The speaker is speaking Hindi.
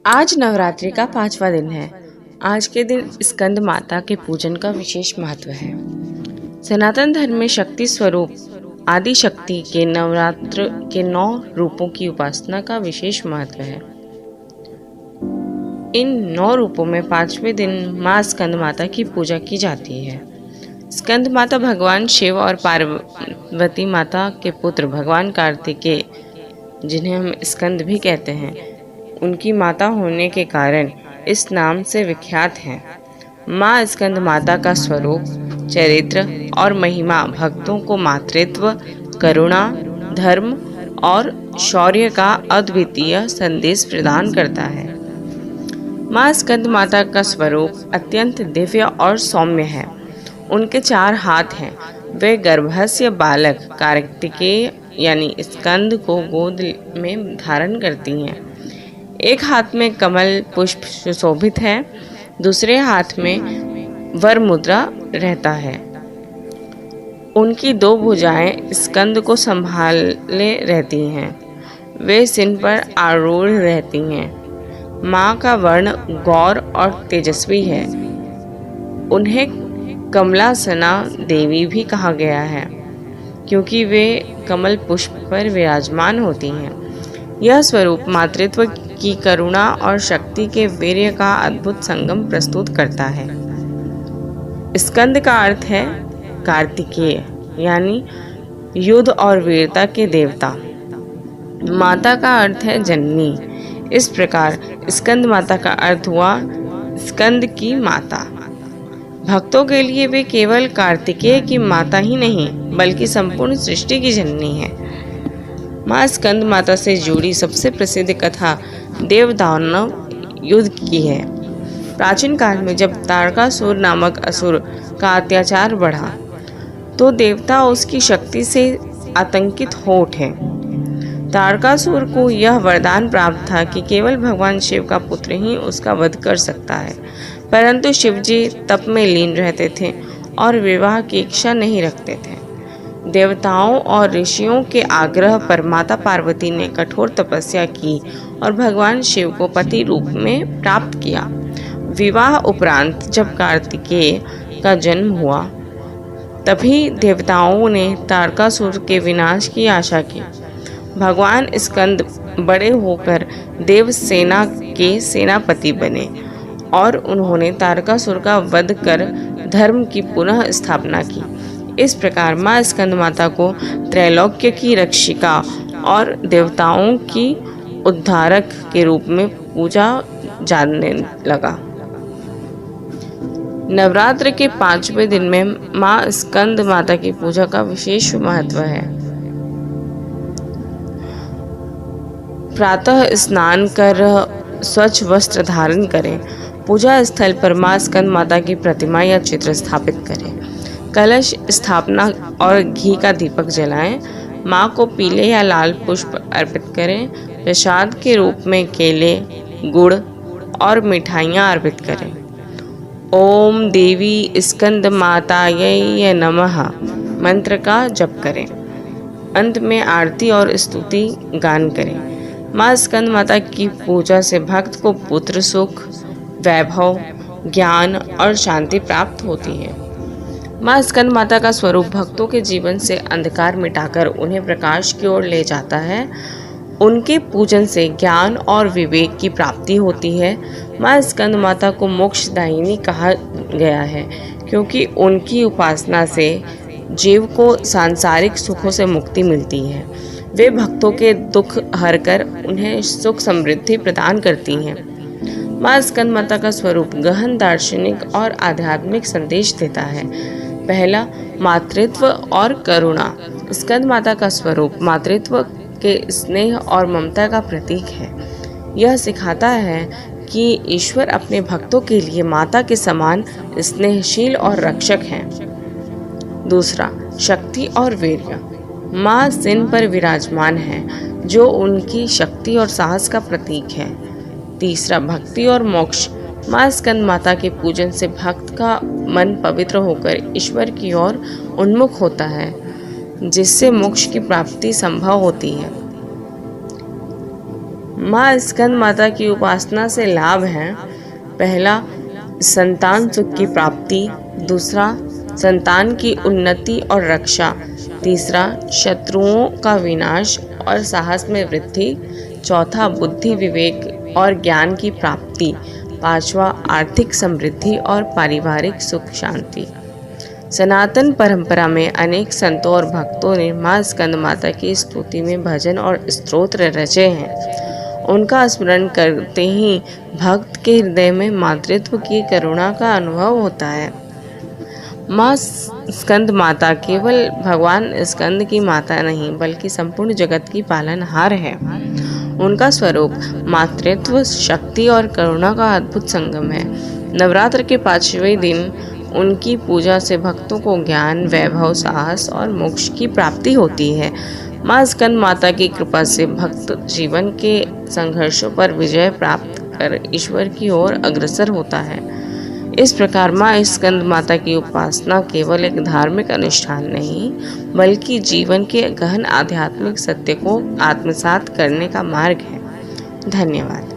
आज नवरात्रि का 5वां दिन है। आज के दिन स्कंद माता के पूजन का विशेष महत्व है। सनातन धर्म में शक्ति स्वरूप आदि शक्ति के नवरात्र के 9 रूपों की उपासना का विशेष महत्व है। इन 9 रूपों में 5वें दिन माँ स्कंद माता की पूजा की जाती है। स्कंद माता भगवान शिव और पार्वती माता के पुत्र भगवान कार्तिकेय, जिन्हें हम स्कंद भी कहते हैं, उनकी माता होने के कारण इस नाम से विख्यात हैं। माँ स्कंद माता का स्वरूप, चरित्र और महिमा भक्तों को मातृत्व, करुणा, धर्म और शौर्य का अद्वितीय संदेश प्रदान करता है। माँ स्कंद माता का स्वरूप अत्यंत दिव्य और सौम्य है। उनके 4 हाथ हैं। वे गर्भस्य बालक कार्तिकेय यानी स्कंद को गोद में धारण करती हैं। एक हाथ में कमल पुष्प सुशोभित है, दूसरे हाथ में वर मुद्रा रहता है। उनकी 2 भुजाएं स्कंद को संभाले रहती हैं। वे सिंह पर आरूढ़ रहती हैं। माँ का वर्ण गौर और तेजस्वी है। उन्हें कमलासना देवी भी कहा गया है, क्योंकि वे कमल पुष्प पर विराजमान होती हैं। यह स्वरूप मातृत्व की करुणा और शक्ति के वीर्य का अद्भुत संगम प्रस्तुत करता है। स्कंद का अर्थ है कार्तिकेय, यानी युद्ध और वीरता के देवता। माता का अर्थ है जननी। इस प्रकार स्कंद माता का अर्थ हुआ स्कंद की माता। भक्तों के लिए वे केवल कार्तिकेय की माता ही नहीं, बल्कि संपूर्ण सृष्टि की जननी है। माँ स्कंद माता से जुड़ी सबसे प्रसिद्ध कथा देव दानव युद्ध की है। प्राचीन काल में जब तारकासुर नामक असुर का अत्याचार बढ़ा, तो देवता उसकी शक्ति से आतंकित हो उठे। तारकासुर को यह वरदान प्राप्त था कि केवल भगवान शिव का पुत्र ही उसका वध कर सकता है, परंतु शिवजी तप में लीन रहते थे और विवाह की इच्छा नहीं रखते थे। देवताओं और ऋषियों के आग्रह पर माता पार्वती ने कठोर तपस्या की और भगवान शिव को पति रूप में प्राप्त किया। विवाह उपरांत जब कार्तिकेय का जन्म हुआ, तभी देवताओं ने तारकासुर के विनाश की आशा की। भगवान स्कंद बड़े होकर देव सेना के सेनापति बने और उन्होंने तारकासुर का वध कर धर्म की पुनः स्थापना की। इस प्रकार माँ स्कंद माता को त्रैलोक्य की रक्षिका और देवताओं की उद्धारक के रूप में पूजा जाने लगा। नवरात्र के 5वें दिन में माँ स्कंद माता की पूजा का विशेष महत्व है। प्रातः स्नान कर स्वच्छ वस्त्र धारण करें। पूजा स्थल पर माँ स्कंद माता की प्रतिमा या चित्र स्थापित करें। कलश स्थापना और घी का दीपक जलाएं। माँ को पीले या लाल पुष्प अर्पित करें। प्रसाद के रूप में केले, गुड़ और मिठाइयाँ अर्पित करें। ओम देवी स्कंद मातायै नमः मंत्र का जप करें। अंत में आरती और स्तुति गान करें। माँ स्कंद माता की पूजा से भक्त को पुत्र सुख, वैभव, ज्ञान और शांति प्राप्त होती है। माँ स्कंद माता का स्वरूप भक्तों के जीवन से अंधकार मिटाकर उन्हें प्रकाश की ओर ले जाता है। उनके पूजन से ज्ञान और विवेक की प्राप्ति होती है। माँ स्कंद माता को मोक्षदायिनी कहा गया है, क्योंकि उनकी उपासना से जीव को सांसारिक सुखों से मुक्ति मिलती है। वे भक्तों के दुख हरकर उन्हें सुख समृद्धि प्रदान करती हैं। माँ स्कंद माता का स्वरूप गहन दार्शनिक और आध्यात्मिक संदेश देता है। पहला, मातृत्व और करुणा। स्कंद माता का स्वरूप मातृत्व के स्नेह और ममता का प्रतीक है। यह सिखाता है कि ईश्वर अपने भक्तों के लिए माता के समान स्नेहशील और रक्षक हैं। दूसरा, शक्ति और वीर्य। माँ सिंह पर विराजमान है, जो उनकी शक्ति और साहस का प्रतीक है। तीसरा, भक्ति और मोक्ष। माँ स्कंद माता के पूजन से भक्त का मन पवित्र होकर ईश्वर की ओर उन्मुख होता है, जिससे मोक्ष की प्राप्ति संभव होती है। माँ स्कंद माता की उपासना से लाभ हैं। पहला, संतान सुख की प्राप्ति। दूसरा, संतान की उन्नति और रक्षा। तीसरा, शत्रुओं का विनाश और साहस में वृद्धि। चौथा, बुद्धि विवेक और ज्ञान की प्राप्ति। पांचवा, आर्थिक समृद्धि और पारिवारिक सुख शांति। सनातन परंपरा में अनेक संतों और भक्तों ने माँ स्कंद माता की स्तुति में भजन और स्तोत्र रचे हैं। उनका स्मरण करते ही भक्त के हृदय में मातृत्व की करुणा का अनुभव होता है। माँ स्कंद माता केवल भगवान स्कंद की माता नहीं बल्कि संपूर्ण जगत की पालनहार है। उनका स्वरूप मातृत्व, शक्ति और करुणा का अद्भुत संगम है। नवरात्र के 5वें दिन उनकी पूजा से भक्तों को ज्ञान, वैभव, साहस और मोक्ष की प्राप्ति होती है। माँ स्कंद माता की कृपा से भक्त जीवन के संघर्षों पर विजय प्राप्त कर ईश्वर की ओर अग्रसर होता है। इस प्रकार माँ स्कंद माता की उपासना केवल एक धार्मिक अनुष्ठान नहीं बल्कि जीवन के गहन आध्यात्मिक सत्य को आत्मसात करने का मार्ग है। धन्यवाद।